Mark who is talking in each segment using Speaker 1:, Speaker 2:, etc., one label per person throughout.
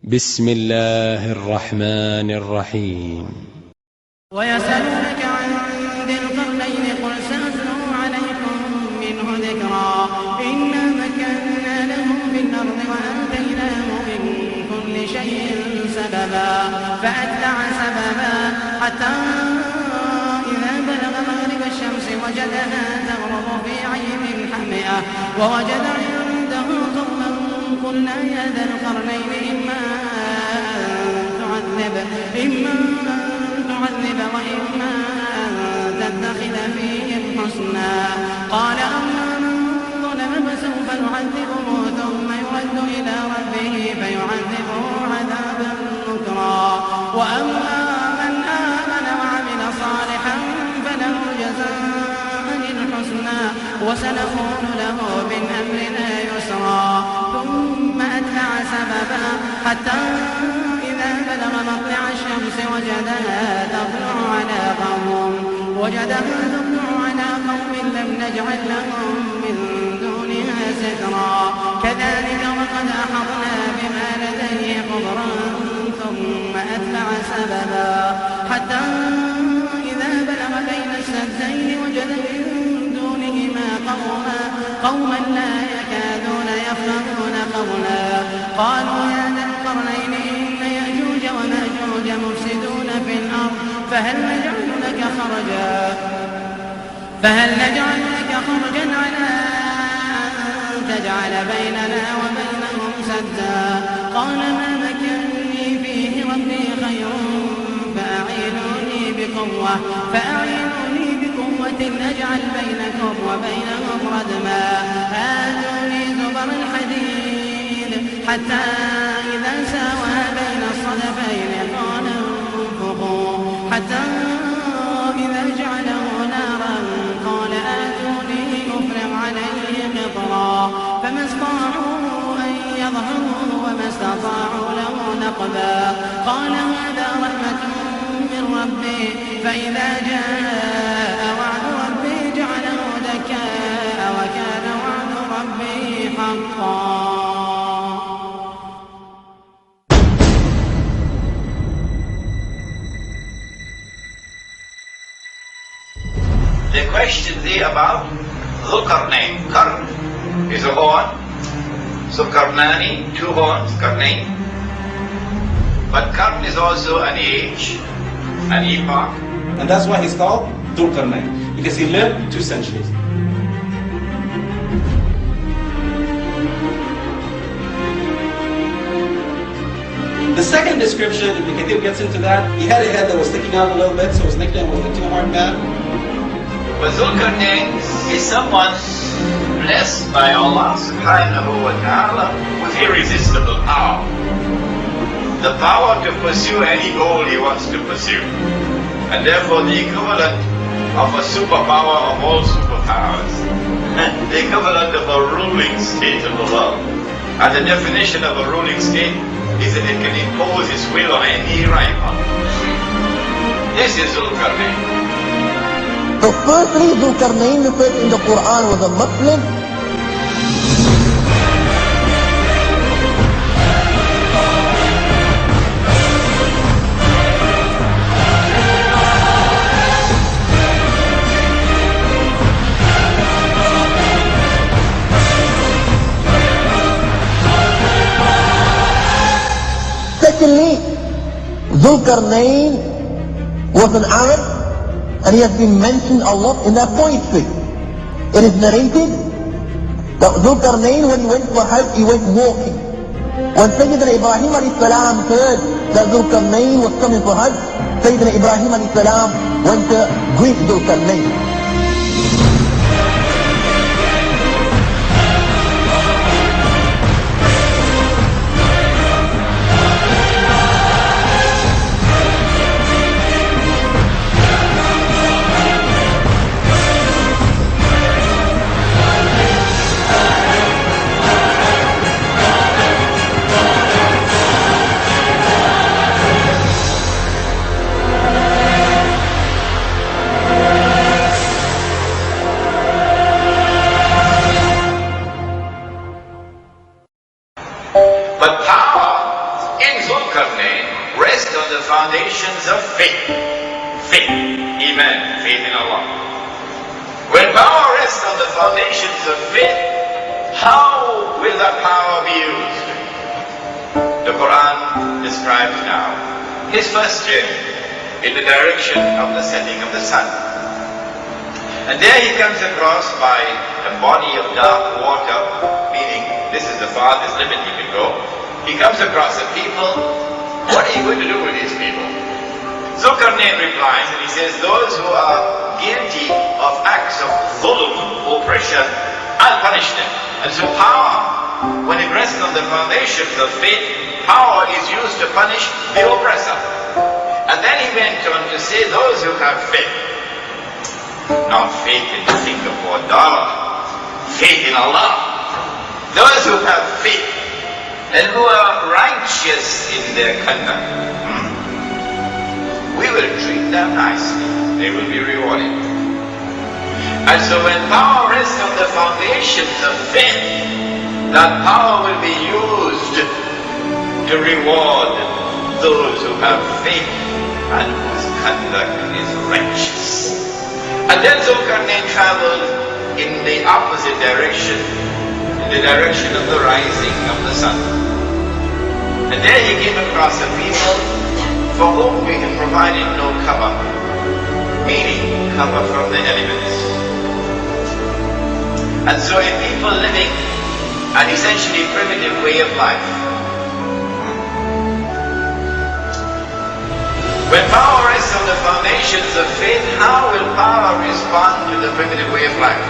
Speaker 1: بسم الله الرحمن الرحيم.
Speaker 2: ويسألونك عن ذي القرنين قل سأتلو عليكم منه ذكرا إنا مكنا له في الأرض وآتيناه من كل شيء سببا فأتبع سببا حتى إذا بلغ مغرب الشمس وجدها تغرب في عين حمئة ووجد عنده قوما قلنا يا ذا القرنين إما أن تعذب وإما أن تتخذ فيهم حسنا قال أما من ظلم فسوف نعذبه ثم يرد إلى ربه فيعذبه عذابا نكرا وأما من آمن وعمل صالحا فله جزاء الحسنى وسنقول له من أمرنا يسرا ثم أتبع سببا حتى إذا بلغ مطلع الشمس وجدها تطلع على قوم لم نجعل لهم من دونها سترا كذلك وقد أحطنا بما لديه خبرا ثم أتبع سببا حتى إذا بلغ بين السدين وجد من دونهما قوما لا يكادون يفقهون قولا قالوا يا ذا القرنين إن يأجوج ومأجوج مفسدون في الأرض فهل نجعل لك خرجا على أن تجعل بيننا وبينهم سدا قال ما مكنني فيه ربي خير فأعينوني بقوة أجعل بينكم وبينهم ردما آتوني زبر الحديد حتى إذا ساوى بين الصدفين قال انفخوا حتى إذا جعله نارا قال آتوني أفرغ عليه قطرا فما استطاعوا أن يظهروه وما استطاعوا له نقبا قال هذا رحمة من ربي فإذا جاء وعد ربي جعله دكاء وكان وعد ربي حقا.
Speaker 3: The question there about Dhul Qarnain. Qarn is a horn. So Qarnani, two horns, Qarnain. But Qarn is also an age, an epoch.
Speaker 4: And that's why he's called Dhul Qarnain, because he lived 2 centuries. The second description, Ibn Kathir gets into that, he had a head that was sticking out a little bit, so his nickname was the two-horned man.
Speaker 3: But Dhul Qarnain is someone blessed by Allah subhanahu wa ta'ala with irresistible power. The power to pursue any goal he wants to pursue. And therefore the equivalent of a superpower of all superpowers. The equivalent of a ruling state of the world. And the definition of a ruling state is that it can impose its will on any rival. This is Dhul Qarnain.
Speaker 5: So firstly, Dhul Qarnain referred in the Quran was a Muslim. Secondly, Dhul Qarnain was an Arab, and he has been mentioned a lot in their poetry. It is narrated that Dhul Qarnain, when he went for Hajj, he went walking. When Sayyidina Ibrahim alayhi salam heard that Dhul Qarnain was coming for Hajj, Sayyidina Ibrahim alayhi salam went to greet Dhul Qarnain.
Speaker 3: foundations of faith, how will that power be used? The Quran describes now his first journey in the direction of the setting of the sun. And there he comes across by a body of dark water, meaning this is the farthest limit he can go. He comes across a people. What are you going to do with these people? Dhul Qarnain replies and he says, those who are guilty of acts of dhulm, oppression, I'll punish them. And so power, when it rests on the foundations of faith, power is used to punish the oppressor. And then he went on to say, those who have faith, not faith in Singapore dollar, faith in Allah. Those who have faith and who are righteous in their conduct, we will treat them nicely. They will be rewarded. And so when power rests on the foundations of faith, that power will be used to reward those who have faith and whose conduct is righteous. And then Dhul Qarnain traveled in the opposite direction, in the direction of the rising of the sun. And there he came across a people for whom we had provided no cover, meaning cover from the elements. And so a people living an essentially primitive way of life. When power rests on the foundations of faith, how will power respond to the primitive way of life?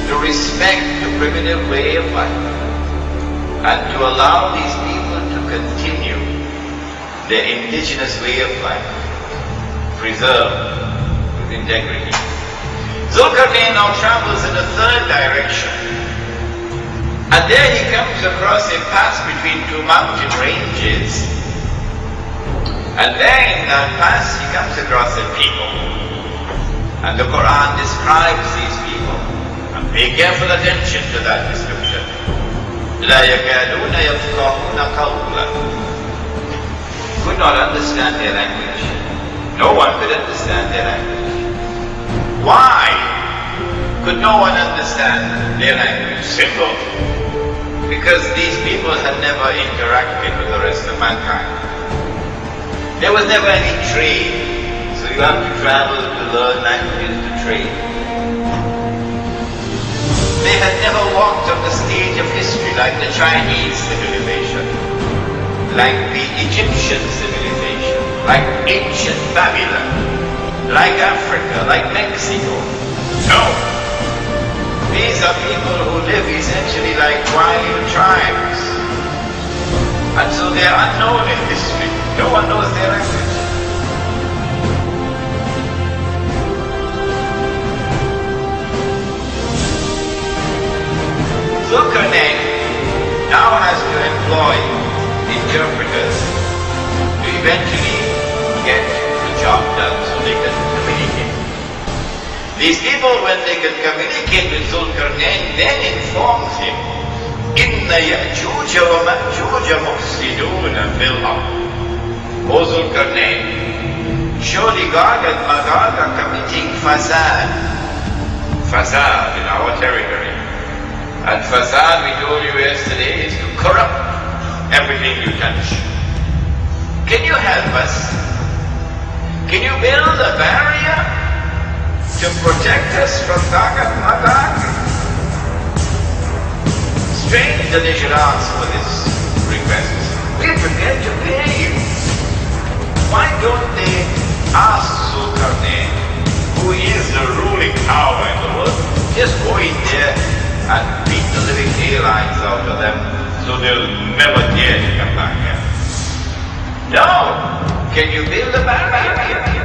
Speaker 3: To respect the primitive way of life and to allow these people to continue their indigenous way of life, preserved with integrity. Dhul Qarnain now travels in a third direction, and there he comes across a pass between two mountain ranges. And there in that pass he comes across a people. And the Quran describes these people. And pay careful attention to that description. لا يكادون يفقهون قولا. Could not understand their language. No one could understand their language. Why could no one understand their language? Simple. Because these people had never interacted with the rest of mankind. There was never any trade, so you have to travel to learn languages to trade. They had never walked on the stage of history like the Chinese civilization, like the Egyptian civilization, like ancient Babylon, like Africa, like Mexico. No. These are people who live essentially like wild tribes. And so they are unknown in history. No one knows their language. Dhul Qarnain now has to employ interpreters to eventually get the job done so they can communicate. These people, when they can communicate with Dhul Qarnain, then informs him, إِنَّ يَأْجُوجَ وَمَأْجُوجَ مُفْسِدُونَ فِي الْأَرْضِ. O Dhul Qarnain, surely Gog and Magog are committing fasad. Fasad in our territory. And fasad, we told you yesterday, is to corrupt everything you touch. Can you help us? Can you build a barrier to protect us from Gog and Magog? Strange that they should ask for this request. We're prepared to pay you. Why don't they ask Dhul Qarnain, who is the ruling power in the world, just go in there and beat the living daylights out of them so they'll never dare to come back here? No! Can you build a barrier?